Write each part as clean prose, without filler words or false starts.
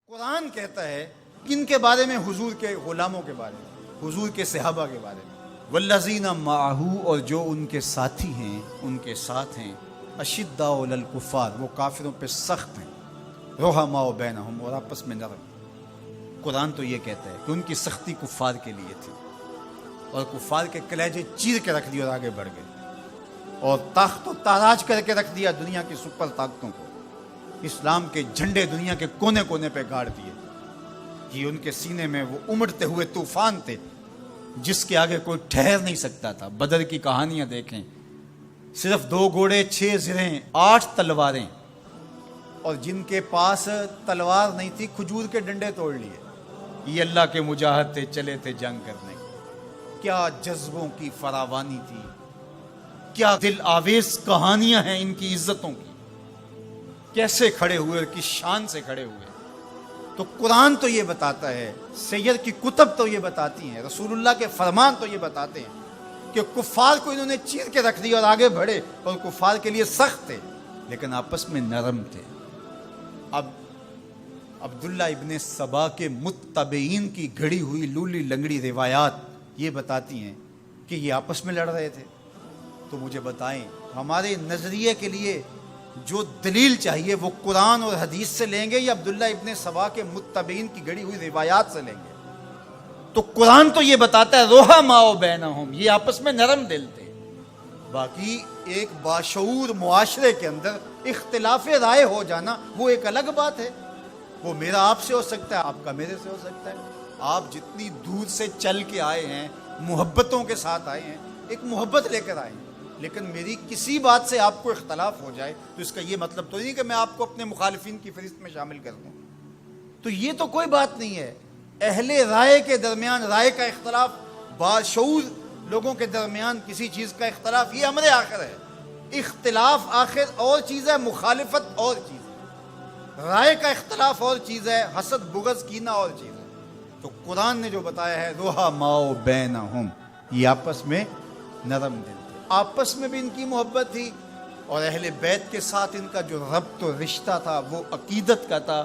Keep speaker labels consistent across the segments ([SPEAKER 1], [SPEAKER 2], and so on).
[SPEAKER 1] قرآن کہتا ہے کن کے بارے میں؟ حضور کے غلاموں کے بارے میں، حضور کے صحابہ کے بارے میں۔ والذین معہ، اور جو ان کے ساتھی ہیں، ان کے ساتھ ہیں، اشداء علی الکفار، وہ کافروں پہ سخت ہیں، رحماء بینہم، اور آپس میں نرم۔ قرآن تو یہ کہتا ہے کہ ان کی سختی کفار کے لیے تھی، اور کفار کے کلیجے چیر کے رکھ دیے اور آگے بڑھ گئے، اور تاخت و تاراج کر کے رکھ دیا دنیا کی سپر طاقتوں کو۔ اسلام کے جھنڈے دنیا کے کونے کونے پہ گاڑ دیے۔ یہ ان کے سینے میں وہ امڑتے ہوئے طوفان تھے جس کے آگے کوئی ٹھہر نہیں سکتا تھا۔ بدر کی کہانیاں دیکھیں، صرف 2 گھوڑے، 6 زرہیں، 8 تلواریں، اور جن کے پاس تلوار نہیں تھی کھجور کے ڈنڈے توڑ لیے۔ یہ اللہ کے مجاہد تھے، چلے تھے جنگ کرنے۔ کیا جذبوں کی فراوانی تھی، کیا دل آویز کہانیاں ہیں ان کی عزتوں کی، کیسے کھڑے ہوئے اور کس شان سے کھڑے ہوئے۔ تو قرآن تو یہ بتاتا ہے، سید کی کتب تو یہ بتاتی ہیں، رسول اللہ کے فرمان تو یہ بتاتے ہیں کہ کفار کو انہوں نے چیر کے رکھ دیا اور آگے بڑھے، اور کفار کے لیے سخت تھے لیکن آپس میں نرم تھے۔ اب عبداللہ ابن سبا کے متبعین کی گھڑی ہوئی لولی لنگڑی روایات یہ بتاتی ہیں کہ یہ آپس میں لڑ رہے تھے۔ تو مجھے بتائیں، ہمارے نظریے کے لیے جو دلیل چاہیے وہ قرآن اور حدیث سے لیں گے یا عبداللہ ابن سبا کے متبعین کی گھڑی ہوئی روایات سے لیں گے؟ تو قرآن تو یہ بتاتا ہے رحماء بینہم، یہ آپس میں نرم دل تھے۔ باقی ایک باشعور معاشرے کے اندر اختلاف رائے ہو جانا وہ ایک الگ بات ہے، وہ میرا آپ سے ہو سکتا ہے، آپ کا میرے سے ہو سکتا ہے۔ آپ جتنی دور سے چل کے آئے ہیں، محبتوں کے ساتھ آئے ہیں، ایک محبت لے کر آئے ہیں، لیکن میری کسی بات سے آپ کو اختلاف ہو جائے تو اس کا یہ مطلب تو نہیں کہ میں آپ کو اپنے مخالفین کی فہرست میں شامل کر دوں۔ تو یہ تو کوئی بات نہیں ہے۔ اہل رائے کے درمیان رائے کا اختلاف، باشعور لوگوں کے درمیان کسی چیز کا اختلاف، یہ امر آخر ہے۔ اختلاف آخر اور چیز ہے، مخالفت اور چیز ہے، رائے کا اختلاف اور چیز ہے، حسد بغض کینہ اور چیز ہے۔ تو قرآن نے جو بتایا ہے رحماء بینہم، یہ آپس میں نرم دل، آپس میں بھی ان کی محبت تھی، اور اہل بیت کے ساتھ ان کا جو ربط و رشتہ تھا وہ عقیدت کا تھا،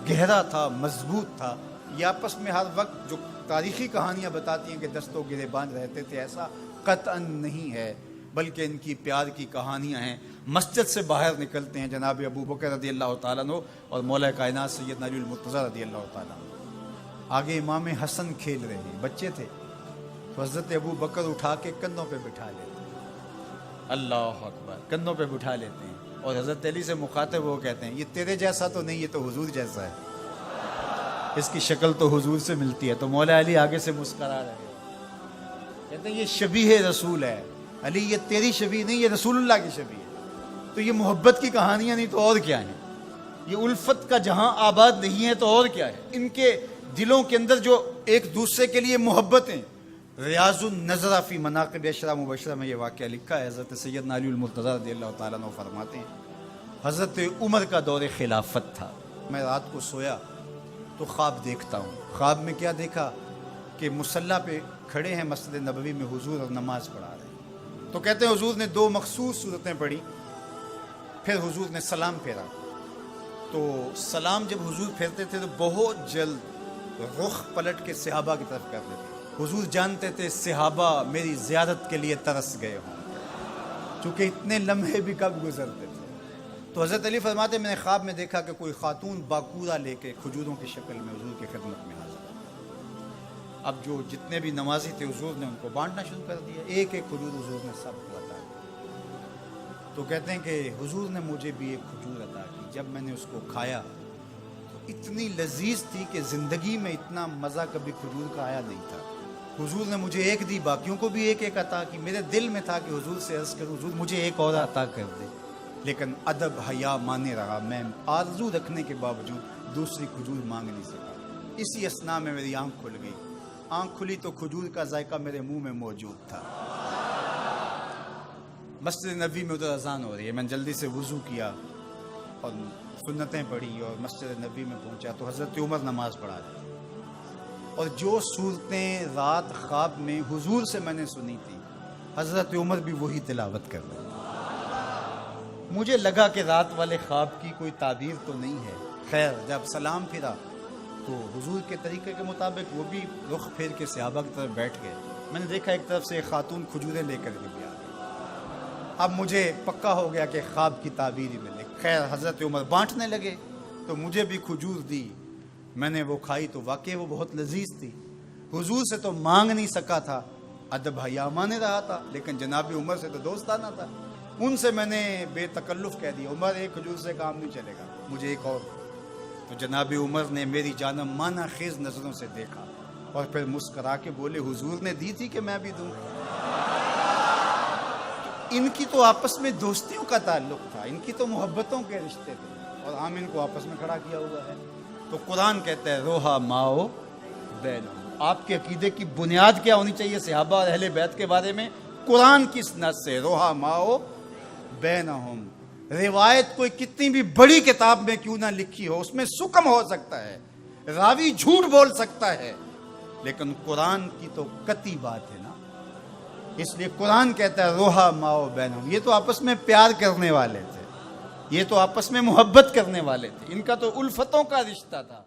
[SPEAKER 1] گہرا تھا، مضبوط تھا۔ یہ آپس میں ہر وقت جو تاریخی کہانیاں بتاتی ہیں کہ دست و گریبان رہتے تھے، ایسا قطعاً نہیں ہے، بلکہ ان کی پیار کی کہانیاں ہیں۔ مسجد سے باہر نکلتے ہیں جناب ابو بکر رضی اللہ تعالیٰ عنہ اور مولا کائنات سیدنا علی المرتضیٰ رضی اللہ تعالیٰ عنہ، آگے امام حسن کھیل رہے ہیں، بچے تھے، تو حضرت ابو بکر اٹھا کے کندھوں پہ بٹھا لیتے، اللہ اکبر، کندھوں پہ بٹھا لیتے ہیں، اور حضرت علی سے مخاطب وہ کہتے ہیں یہ تیرے جیسا تو نہیں، یہ تو حضور جیسا ہے، اس کی شکل تو حضور سے ملتی ہے۔ تو مولا علی آگے سے مسکرا رہے ہیں، کہتے ہیں یہ شبیہ رسول ہے، علی یہ تیری شبیہ نہیں، یہ رسول اللہ کی شبیہ ہے۔ تو یہ محبت کی کہانیاں نہیں تو اور کیا ہیں؟ یہ الفت کا جہاں آباد نہیں ہے تو اور کیا ہے؟ ان کے دلوں کے اندر جو ایک دوسرے کے لیے محبتیں۔ ریاض النظرہ فی مناقب عشرہ مبشرہ میں یہ واقعہ لکھا ہے، حضرت سیدنا علی المرتضیٰ رضی اللہ تعالیٰ عنہ فرماتے ہیں حضرت عمر کا دور خلافت تھا، میں رات کو سویا تو خواب دیکھتا ہوں۔ خواب میں کیا دیکھا کہ مصلی پہ کھڑے ہیں مسجد نبوی میں حضور اور نماز پڑھا رہے ہیں۔ تو کہتے ہیں حضور نے 2 مخصوص صورتیں پڑھی، پھر حضور نے سلام پھیرا، تو سلام جب حضور پھیرتے تھے تو بہت جلد رخ پلٹ کے صحابہ کی طرف کر دیتے۔ حضور جانتے تھے صحابہ میری زیارت کے لیے ترس گئے ہوں، چونکہ اتنے لمحے بھی کب گزرتے تھے۔ تو حضرت علی فرماتے میں نے خواب میں دیکھا کہ کوئی خاتون باکورہ لے کے کھجوروں کی شکل میں حضور کی خدمت میں حاضر۔ اب جو جتنے بھی نمازی تھے حضور نے ان کو بانٹنا شروع کر دیا، ایک ایک کھجور حضور نے سب کو عطا کی۔ تو کہتے ہیں کہ حضور نے مجھے بھی ایک کھجور عطا کی، جب میں نے اس کو کھایا تو اتنی لذیذ تھی کہ زندگی میں اتنا مزہ کبھی کھجور کا آیا نہیں تھا۔ حضور نے مجھے ایک دی، باقیوں کو بھی ایک ایک عطا کی۔ میرے دل میں تھا کہ حضور سے عرض کروں حضور مجھے ایک اور عطا کر دے، لیکن ادب حیا مانے رہا، میں آرزو رکھنے کے باوجود دوسری کھجور مانگ نہیں سکا۔ اسی اثناء میں میری آنکھ کھل گئی، آنکھ کھلی تو کھجور کا ذائقہ میرے منہ میں موجود تھا۔ مسجد نبوی میں ادھر اذان ہو رہی ہے، میں نے جلدی سے وضو کیا اور سنتیں پڑھی اور مسجد نبوی میں پہنچا تو حضرت عمر نماز پڑھا رہے، اور جو صورتیں رات خواب میں حضور سے میں نے سنی تھی حضرت عمر بھی وہی تلاوت کر رہے تھے۔ مجھے لگا کہ رات والے خواب کی کوئی تعبیر تو نہیں ہے۔ خیر جب سلام پھرا تو حضور کے طریقے کے مطابق وہ بھی رخ پھیر کے صحابہ کی طرف بیٹھ گئے. میں نے دیکھا ایک طرف سے ایک خاتون کھجوریں لے کر کے بھی آ گئی. اب مجھے پکا ہو گیا کہ خواب کی تعبیر ہی ملے. خیر حضرت عمر بانٹنے لگے تو مجھے بھی کھجور دی. میں نے وہ کھائی تو واقعی وہ بہت لذیذ تھی. حضور سے تو مانگ نہیں سکا تھا, ادب حیا مانے رہا تھا, لیکن جناب عمر سے تو دوستانہ تھا. ان سے میں نے بے تکلف کہہ دیا, عمر ایک کھجور سے کام نہیں چلے گا, مجھے ایک اور. تو جناب عمر نے میری جانب معنی خیز نظروں سے دیکھا اور پھر مسکرا کے بولے, حضور نے دی تھی کہ میں بھی دوں. ان کی تو آپس میں دوستیوں کا تعلق تھا, ان کی تو محبتوں کے رشتے تھے, اور ہم ان کو آپس میں کھڑا کیا ہوا ہے. تو قرآن کہتا ہے روحا ماؤ بینہم. آپ کے عقیدے کی بنیاد کیا ہونی چاہیے صحابہ اور اہل بیت کے بارے میں؟ قرآن کی سنت سے روحا ماؤ بینہم. روایت کوئی کتنی بھی بڑی کتاب میں کیوں نہ لکھی ہو, اس میں سکم ہو سکتا ہے, راوی جھوٹ بول سکتا ہے, لیکن قرآن کی تو قطعی بات ہے نا. اس لیے قرآن کہتا ہے روحا ماؤ بینہم. یہ تو آپس میں پیار کرنے والے تھے, یہ تو آپس میں محبت کرنے والے تھے, ان کا تو الفتوں کا رشتہ تھا.